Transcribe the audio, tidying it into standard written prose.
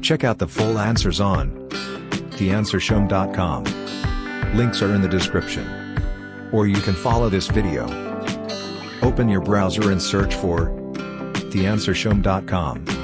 Check out the full answers on Theanswershome.com. Links are in the description. Or you can follow this video. Open your browser and search for Theanswershome.com.